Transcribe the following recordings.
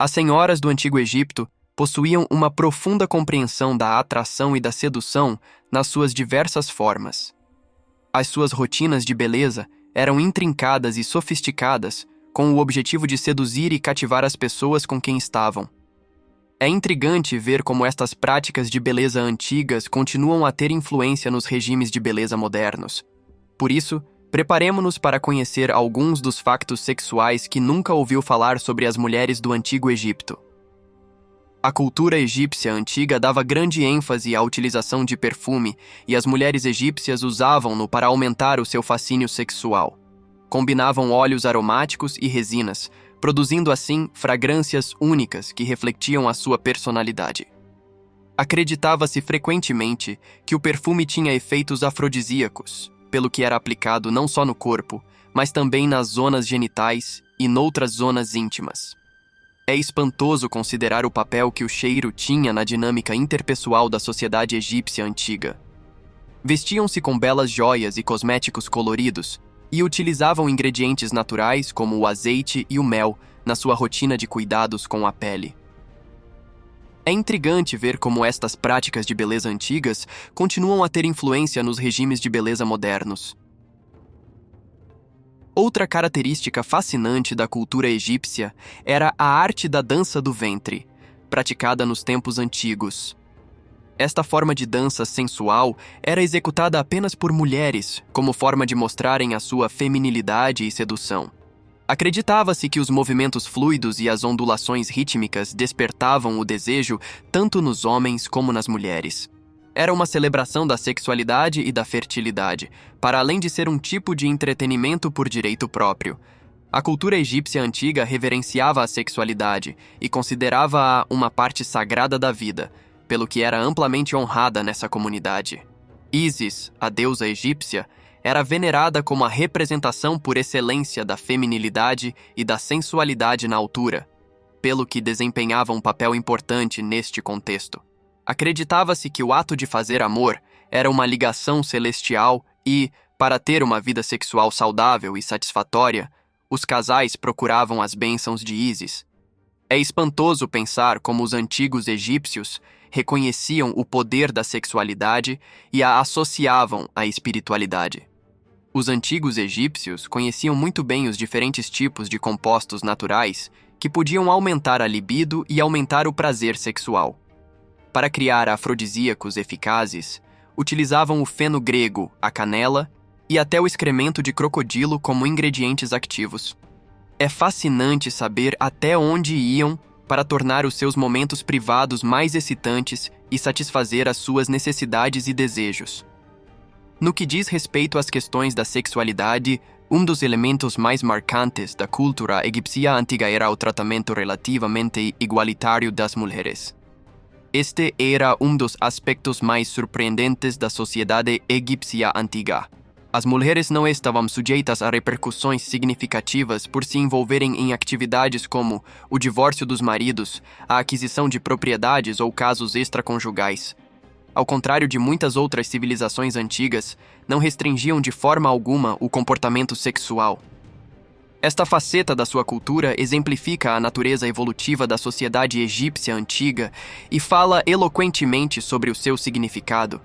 As senhoras do Antigo Egito possuíam uma profunda compreensão da atração e da sedução nas suas diversas formas. As suas rotinas de beleza eram intrincadas e sofisticadas, com o objetivo de seduzir e cativar as pessoas com quem estavam. É intrigante ver como estas práticas de beleza antigas continuam a ter influência nos regimes de beleza modernos. Por isso, preparemo-nos para conhecer alguns dos factos sexuais que nunca ouviu falar sobre as mulheres do Antigo Egito. A cultura egípcia antiga dava grande ênfase à utilização de perfume e as mulheres egípcias usavam-no para aumentar o seu fascínio sexual. Combinavam óleos aromáticos e resinas, produzindo assim fragrâncias únicas que refletiam a sua personalidade. Acreditava-se frequentemente que o perfume tinha efeitos afrodisíacos, pelo que era aplicado não só no corpo, mas também nas zonas genitais e noutras zonas íntimas. É espantoso considerar o papel que o cheiro tinha na dinâmica interpessoal da sociedade egípcia antiga. Vestiam-se com belas joias e cosméticos coloridos e utilizavam ingredientes naturais como o azeite e o mel na sua rotina de cuidados com a pele. É intrigante ver como estas práticas de beleza antigas continuam a ter influência nos regimes de beleza modernos. Outra característica fascinante da cultura egípcia era a arte da dança do ventre, praticada nos tempos antigos. Esta forma de dança sensual era executada apenas por mulheres, como forma de mostrarem a sua feminilidade e sedução. Acreditava-se que os movimentos fluidos e as ondulações rítmicas despertavam o desejo tanto nos homens como nas mulheres. Era uma celebração da sexualidade e da fertilidade, para além de ser um tipo de entretenimento por direito próprio. A cultura egípcia antiga reverenciava a sexualidade e considerava-a uma parte sagrada da vida, pelo que era amplamente honrada nessa comunidade. Ísis, a deusa egípcia, era venerada como a representação por excelência da feminilidade e da sensualidade na altura, pelo que desempenhava um papel importante neste contexto. Acreditava-se que o ato de fazer amor era uma ligação celestial e, para ter uma vida sexual saudável e satisfatória, os casais procuravam as bênçãos de Ísis. É espantoso pensar como os antigos egípcios reconheciam o poder da sexualidade e a associavam à espiritualidade. Os antigos egípcios conheciam muito bem os diferentes tipos de compostos naturais que podiam aumentar a libido e aumentar o prazer sexual. Para criar afrodisíacos eficazes, utilizavam o feno grego, a canela e até o excremento de crocodilo como ingredientes ativos. É fascinante saber até onde iam para tornar os seus momentos privados mais excitantes e satisfazer as suas necessidades e desejos. No que diz respeito às questões da sexualidade, um dos elementos mais marcantes da cultura egípcia antiga era o tratamento relativamente igualitário das mulheres. Este era um dos aspectos mais surpreendentes da sociedade egípcia antiga. As mulheres não estavam sujeitas a repercussões significativas por se envolverem em atividades como o divórcio dos maridos, a aquisição de propriedades ou casos extraconjugais. Ao contrário de muitas outras civilizações antigas, não restringiam de forma alguma o comportamento sexual. Esta faceta da sua cultura exemplifica a natureza evolutiva da sociedade egípcia antiga e fala eloquentemente sobre o seu significado.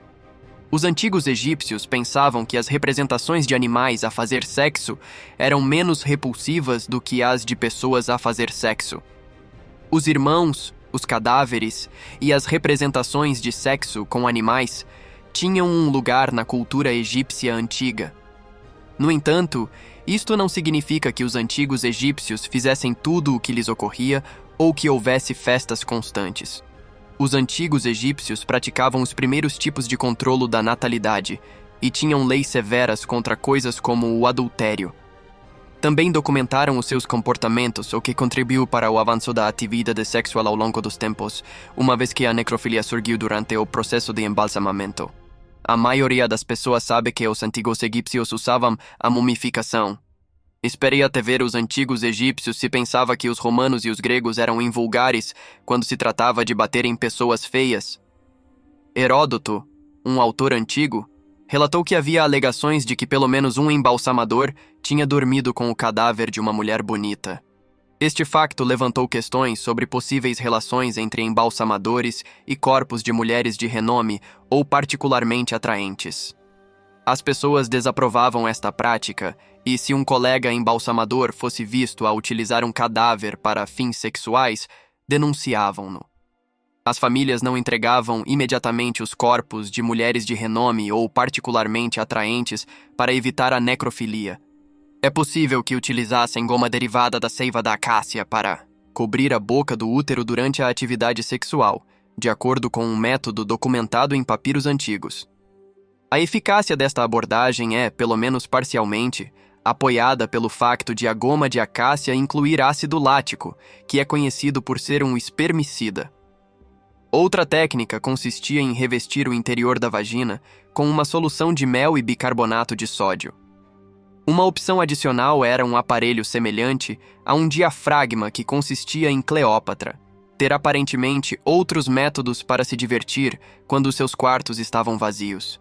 Os antigos egípcios pensavam que as representações de animais a fazer sexo eram menos repulsivas do que as de pessoas a fazer sexo. Os irmãos, os cadáveres e as representações de sexo com animais tinham um lugar na cultura egípcia antiga. No entanto, isto não significa que os antigos egípcios fizessem tudo o que lhes ocorria ou que houvesse festas constantes. Os antigos egípcios praticavam os primeiros tipos de controlo da natalidade e tinham leis severas contra coisas como o adultério. Também documentaram os seus comportamentos, o que contribuiu para o avanço da atividade sexual ao longo dos tempos, uma vez que a necrofilia surgiu durante o processo de embalsamamento. A maioria das pessoas sabe que os antigos egípcios usavam a mumificação. Esperei até ver os antigos egípcios se pensava que os romanos e os gregos eram invulgares quando se tratava de bater em pessoas feias. Heródoto, um autor antigo, relatou que havia alegações de que pelo menos um embalsamador tinha dormido com o cadáver de uma mulher bonita. Este facto levantou questões sobre possíveis relações entre embalsamadores e corpos de mulheres de renome ou particularmente atraentes. As pessoas desaprovavam esta prática e, se um colega embalsamador fosse visto a utilizar um cadáver para fins sexuais, denunciavam-no. As famílias não entregavam imediatamente os corpos de mulheres de renome ou particularmente atraentes para evitar a necrofilia. É possível que utilizassem goma derivada da seiva da acácia para cobrir a boca do útero durante a atividade sexual, de acordo com um método documentado em papiros antigos. A eficácia desta abordagem é, pelo menos parcialmente, apoiada pelo facto de a goma de acácia incluir ácido lático, que é conhecido por ser um espermicida. Outra técnica consistia em revestir o interior da vagina com uma solução de mel e bicarbonato de sódio. Uma opção adicional era um aparelho semelhante a um diafragma que consistia em Cleópatra ter aparentemente outros métodos para se divertir quando seus quartos estavam vazios.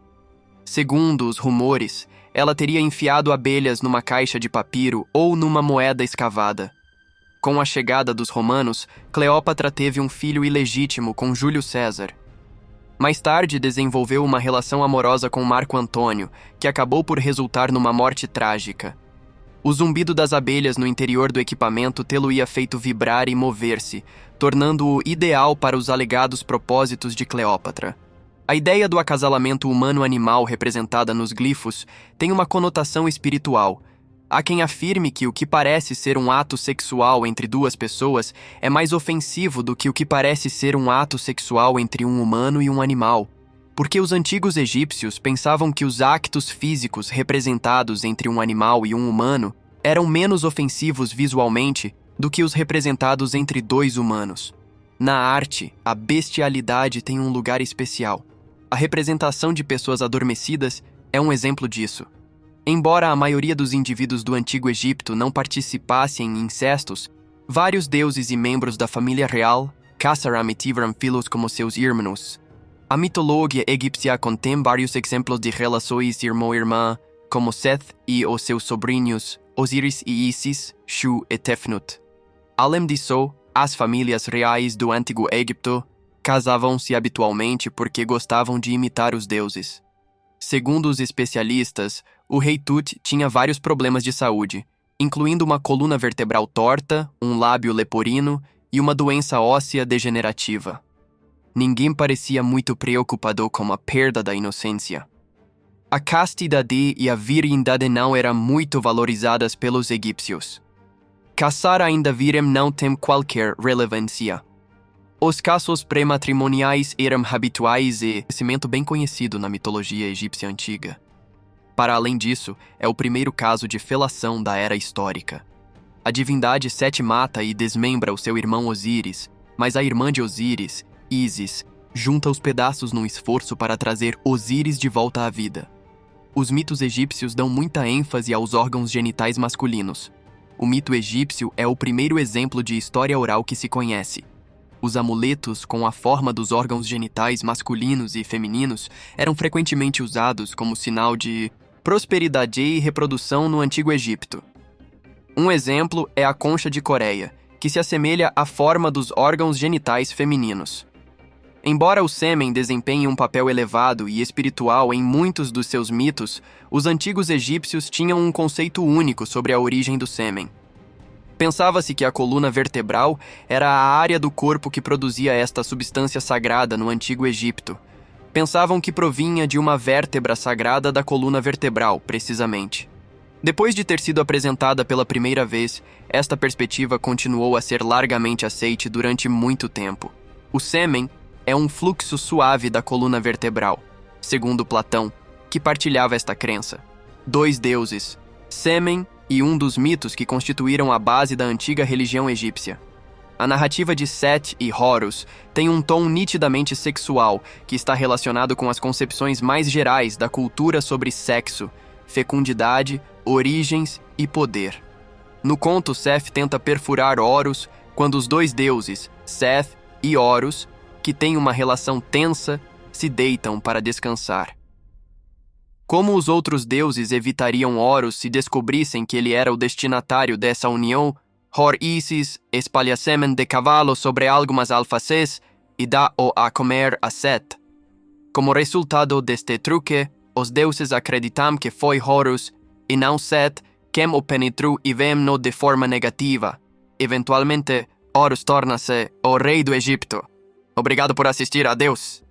Segundo os rumores, ela teria enfiado abelhas numa caixa de papiro ou numa moeda escavada. Com a chegada dos romanos, Cleópatra teve um filho ilegítimo com Júlio César. Mais tarde desenvolveu uma relação amorosa com Marco Antônio, que acabou por resultar numa morte trágica. O zumbido das abelhas no interior do equipamento tê-lo-ia feito vibrar e mover-se, tornando-o ideal para os alegados propósitos de Cleópatra. A ideia do acasalamento humano-animal representada nos glifos tem uma conotação espiritual. Há quem afirme que o que parece ser um ato sexual entre duas pessoas é mais ofensivo do que o que parece ser um ato sexual entre um humano e um animal, porque os antigos egípcios pensavam que os actos físicos representados entre um animal e um humano eram menos ofensivos visualmente do que os representados entre dois humanos. Na arte, a bestialidade tem um lugar especial. A representação de pessoas adormecidas é um exemplo disso. Embora a maioria dos indivíduos do Antigo Egito não participassem em incestos, vários deuses e membros da família real caçaram e tiveram filhos como seus irmãos. A mitologia egípcia contém vários exemplos de relações irmão-irmã, como Seth e os seus sobrinhos, Osíris e Isis, Shu e Tefnut. Além disso, as famílias reais do Antigo Egito casavam-se habitualmente porque gostavam de imitar os deuses. Segundo os especialistas, o rei Tut tinha vários problemas de saúde, incluindo uma coluna vertebral torta, um lábio leporino e uma doença óssea degenerativa. Ninguém parecia muito preocupado com a perda da inocência. A castidade e a virgindade não eram muito valorizadas pelos egípcios. Casar ainda virem não tem qualquer relevância. Os casos pré-matrimoniais eram habituais e acontecimento bem conhecido na mitologia egípcia antiga. Para além disso, é o primeiro caso de felação da era histórica. A divindade Sete mata e desmembra o seu irmão Osíris, mas a irmã de Osíris, Ísis, junta os pedaços num esforço para trazer Osíris de volta à vida. Os mitos egípcios dão muita ênfase aos órgãos genitais masculinos. O mito egípcio é o primeiro exemplo de história oral que se conhece. Os amuletos com a forma dos órgãos genitais masculinos e femininos eram frequentemente usados como sinal de prosperidade e reprodução no Antigo Egito. Um exemplo é a concha de Coreia, que se assemelha à forma dos órgãos genitais femininos. Embora o sêmen desempenhe um papel elevado e espiritual em muitos dos seus mitos, os antigos egípcios tinham um conceito único sobre a origem do sêmen. Pensava-se que a coluna vertebral era a área do corpo que produzia esta substância sagrada no Antigo Egito. Pensavam que provinha de uma vértebra sagrada da coluna vertebral, precisamente. Depois de ter sido apresentada pela primeira vez, esta perspectiva continuou a ser largamente aceite durante muito tempo. O sêmen é um fluxo suave da coluna vertebral, segundo Platão, que partilhava esta crença. Dois deuses, sêmen e um dos mitos que constituíram a base da antiga religião egípcia. A narrativa de Set e Horus tem um tom nitidamente sexual que está relacionado com as concepções mais gerais da cultura sobre sexo, fecundidade, origens e poder. No conto, Seth tenta perfurar Horus quando os dois deuses, Seth e Horus, que têm uma relação tensa, se deitam para descansar. Como os outros deuses evitariam Horus se descobrissem que ele era o destinatário dessa união, Hor Isis espalha semen de cavalo sobre algumas alfaces e dá-o a comer a Set. Como resultado deste truque, os deuses acreditam que foi Horus e não Set quem o penetrou e vem-no de forma negativa. Eventualmente, Horus torna-se o rei do Egito. Obrigado por assistir. Adeus.